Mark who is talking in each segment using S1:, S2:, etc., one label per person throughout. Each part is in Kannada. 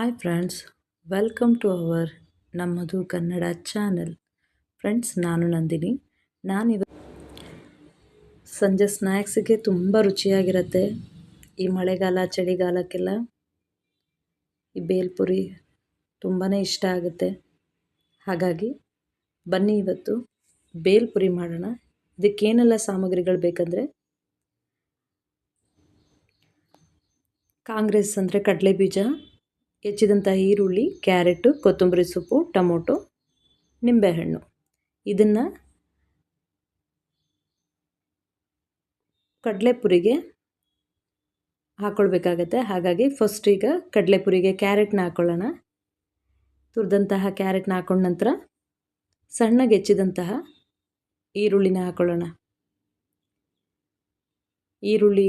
S1: Hi friends, welcome to our ನಮ್ಮದು ಕನ್ನಡ ಚಾನೆಲ್. ಫ್ರೆಂಡ್ಸ್, ನಾನು ನಂದಿನಿ. ಸಂಜೆ ಸ್ನ್ಯಾಕ್ಸಿಗೆ ತುಂಬ ರುಚಿಯಾಗಿರುತ್ತೆ. ಈ ಮಳೆಗಾಲ ಚಳಿಗಾಲಕ್ಕೆಲ್ಲ ಈ ಬೇಲ್ಪುರಿ ತುಂಬಾ ಇಷ್ಟ ಆಗುತ್ತೆ. ಹಾಗಾಗಿ ಬನ್ನಿ ಇವತ್ತು ಬೇಲ್ಪುರಿ ಮಾಡೋಣ. ಇದಕ್ಕೇನೆಲ್ಲ ಸಾಮಗ್ರಿಗಳು ಬೇಕಂದರೆ, ಕಾಂಗ್ರೆಸ್ ಅಂದರೆ ಕಡಲೆ ಬೀಜ, ಹೆಚ್ಚಿದಂಥ ಈರುಳ್ಳಿ, ಕ್ಯಾರೆಟು, ಕೊತ್ತಂಬರಿ ಸೊಪ್ಪು, ಟೊಮೊಟೊ, ನಿಂಬೆಹಣ್ಣು. ಇದನ್ನು ಕಡಲೆಪುರಿಗೆ ಹಾಕ್ಕೊಳ್ಬೇಕಾಗತ್ತೆ. ಹಾಗಾಗಿ ಫಸ್ಟ್ ಈಗ ಕಡಲೆಪುರಿಗೆ ಕ್ಯಾರೆಟ್ನ ಹಾಕ್ಕೊಳ್ಳೋಣ. ತುರಿದಂತಹ ಕ್ಯಾರೆಟ್ನ ಹಾಕೊಂಡ ನಂತರ ಸಣ್ಣಗೆ ಹೆಚ್ಚಿದಂತಹ ಈರುಳ್ಳಿನ ಹಾಕ್ಕೊಳ್ಳೋಣ. ಈರುಳ್ಳಿ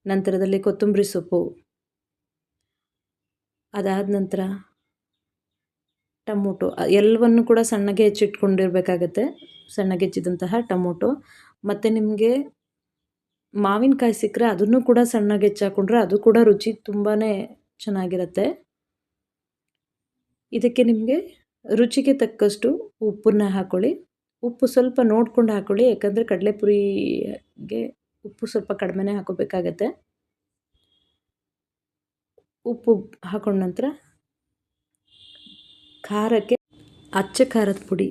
S1: ನಂತರದಲ್ಲಿ ಕೊತ್ತಂಬರಿ ಸೊಪ್ಪು, ಅದಾದ ನಂತರ ಟೊಮೊಟೊ, ಎಲ್ಲವನ್ನು ಕೂಡ ಸಣ್ಣಗೆ ಹೆಚ್ಚಿಟ್ಕೊಂಡಿರ್ಬೇಕಾಗತ್ತೆ. ಸಣ್ಣಗೆ ಹೆಚ್ಚಿದಂತಹ ಟೊಮೊಟೊ, ಮತ್ತು ನಿಮಗೆ ಮಾವಿನಕಾಯಿ ಸಿಕ್ಕರೆ ಅದನ್ನು ಕೂಡ ಸಣ್ಣಗೆ ಹೆಚ್ಚಾಕೊಂಡ್ರೆ ಅದು ಕೂಡ ರುಚಿ ತುಂಬಾ ಚೆನ್ನಾಗಿರುತ್ತೆ. ಇದಕ್ಕೆ ನಿಮಗೆ ರುಚಿಗೆ ತಕ್ಕಷ್ಟು ಉಪ್ಪನ್ನ ಹಾಕ್ಕೊಳ್ಳಿ. ಉಪ್ಪು ಸ್ವಲ್ಪ ನೋಡ್ಕೊಂಡು ಹಾಕ್ಕೊಳ್ಳಿ, ಯಾಕಂದರೆ ಕಡಲೆಪುರಿಗೆ ಉಪ್ಪು ಸ್ವಲ್ಪ ಕಡಿಮೆನೇ ಹಾಕೋಬೇಕಾಗತ್ತೆ. ಉಪ್ಪು ಹಾಕೊಂಡ ನಂತರ ಖಾರಕ್ಕೆ ಅಚ್ಚ ಖಾರದ ಪುಡಿ,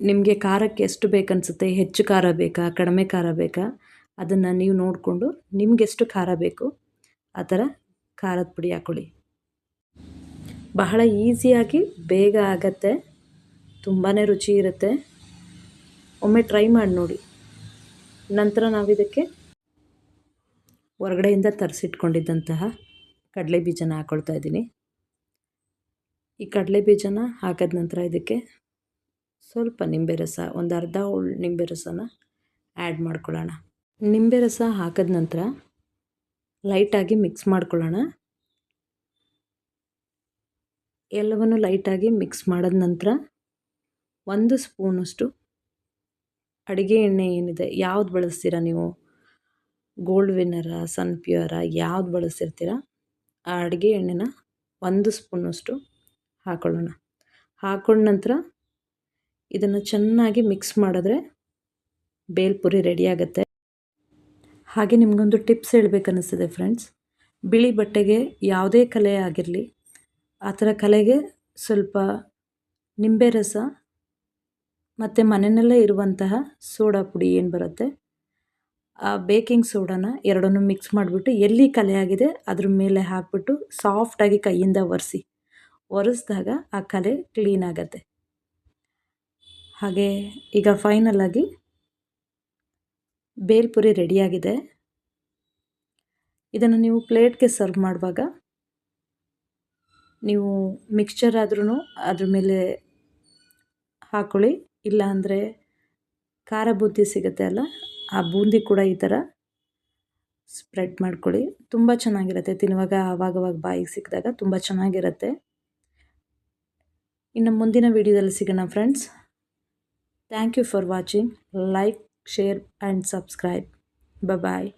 S1: ನಿಮಗೆ ಖಾರಕ್ಕೆ ಎಷ್ಟು ಬೇಕನ್ಸುತ್ತೆ, ಹೆಚ್ಚು ಖಾರ ಬೇಕಾ ಕಡಿಮೆ ಖಾರ ಬೇಕಾ ಅದನ್ನು ನೀವು ನೋಡಿಕೊಂಡು ನಿಮಗೆಷ್ಟು ಖಾರ ಬೇಕು ಆ ಥರ ಖಾರದ ಪುಡಿ ಹಾಕ್ಕೊಳ್ಳಿ. ಬಹಳ ಈಸಿಯಾಗಿ ಬೇಗ ಆಗತ್ತೆ, ತುಂಬಾ ರುಚಿ ಇರುತ್ತೆ. ಒಮ್ಮೆ ಟ್ರೈ ಮಾಡಿ ನೋಡಿ. ನಂತರ ನಾವಿದಕ್ಕೆ ಹೊರಗಡೆಯಿಂದ ತರಿಸಿಟ್ಕೊಂಡಿದ್ದಂತಹ ಕಡಲೆ ಬೀಜನ ಹಾಕ್ಕೊಳ್ತಾ ಇದ್ದೀನಿ. ಈ ಕಡಲೆ ಬೀಜನ ಹಾಕಿದ ನಂತರ ಇದಕ್ಕೆ ಸ್ವಲ್ಪ ನಿಂಬೆ ರಸ, ಒಂದು ಅರ್ಧ ನಿಂಬೆ ರಸನ ಆ್ಯಡ್ ಮಾಡ್ಕೊಳ್ಳೋಣ. ನಿಂಬೆ ರಸ ಹಾಕಿದ ನಂತರ ಲೈಟಾಗಿ ಮಿಕ್ಸ್ ಮಾಡ್ಕೊಳ್ಳೋಣ. ಎಲ್ಲವನ್ನು ಲೈಟಾಗಿ ಮಿಕ್ಸ್ ಮಾಡಿದ ನಂತರ 1 ಸ್ಪೂನಷ್ಟು ಅಡುಗೆ ಎಣ್ಣೆ ಏನಿದೆ, ಯಾವ್ದು ಬಳಸ್ತೀರಾ ನೀವು, ಗೋಲ್ಡ್ ವಿನ್ನರಾ, ಸನ್ ಪ್ಯೂರಾ, ಯಾವ್ದು ಬಳಸ್ತಿರ್ತೀರ ಆ ಅಡುಗೆ ಎಣ್ಣೆನ 1 ಸ್ಪೂನಷ್ಟು ಹಾಕ್ಕೊಳ್ಳೋಣ. ಹಾಕೊಂಡ ನಂತರ ಇದನ್ನು ಚೆನ್ನಾಗಿ ಮಿಕ್ಸ್ ಮಾಡಿದ್ರೆ ಬೇಲ್ಪುರಿ ರೆಡಿಯಾಗುತ್ತೆ. ಹಾಗೆ ನಿಮಗೊಂದು ಟಿಪ್ಸ್ ಹೇಳಬೇಕನ್ನಿಸ್ತಿದೆ ಫ್ರೆಂಡ್ಸ್. ಬಿಳಿ ಬಟ್ಟೆಗೆ ಯಾವುದೇ ಕಲೆ ಆಗಿರಲಿ, ಆ ಥರ ಕಲೆಗೆ ಸ್ವಲ್ಪ ನಿಂಬೆ ರಸ ಮತ್ತು ಮನೆಯಲ್ಲೇ ಇರುವಂತಹ ಸೋಡಾ ಪುಡಿ ಏನು ಬರುತ್ತೆ, ಆ ಬೇಕಿಂಗ್ ಸೋಡಾನ ಎರಡನ್ನೂ ಮಿಕ್ಸ್ ಮಾಡಿಬಿಟ್ಟು ಎಲ್ಲಿ ಕಲೆ ಆಗಿದೆ ಅದ್ರ ಮೇಲೆ ಹಾಕ್ಬಿಟ್ಟು ಸಾಫ್ಟಾಗಿ ಕೈಯಿಂದ ಒರೆಸಿದಾಗ ಆ ಕಲೆ ಕ್ಲೀನ್ ಆಗುತ್ತೆ. ಹಾಗೆ ಈಗ ಫೈನಲಾಗಿ ಬೇಲ್ಪುರಿ ರೆಡಿಯಾಗಿದೆ. ಇದನ್ನು ನೀವು ಪ್ಲೇಟ್ಗೆ ಸರ್ವ್ ಮಾಡುವಾಗ ನೀವು ಮಿಕ್ಸ್ಚರ್ ಆದ್ರೂ ಅದ್ರ ಮೇಲೆ ಹಾಕ್ಕೊಳ್ಳಿ, ಇಲ್ಲ ಅಂದರೆ ಖಾರ ಬೂಂದಿ ಸಿಗುತ್ತೆ ಅಲ್ಲ, ಆ ಬೂಂದಿ ಕೂಡ ಈ ಥರ ಸ್ಪ್ರೆಡ್ ಮಾಡ್ಕೊಳ್ಳಿ. ತುಂಬ ಚೆನ್ನಾಗಿರುತ್ತೆ, ತಿನ್ನುವಾಗ ಆವಾಗವಾಗ ಬಾಯಿಗೆ ಸಿಕ್ಕಿದಾಗ ತುಂಬ ಚೆನ್ನಾಗಿರುತ್ತೆ. ಇನ್ನು ಮುಂದಿನ ವಿಡಿಯೋದಲ್ಲಿ ಸಿಗೋಣ friends. Thank you for watching. Like, share and subscribe. Bye.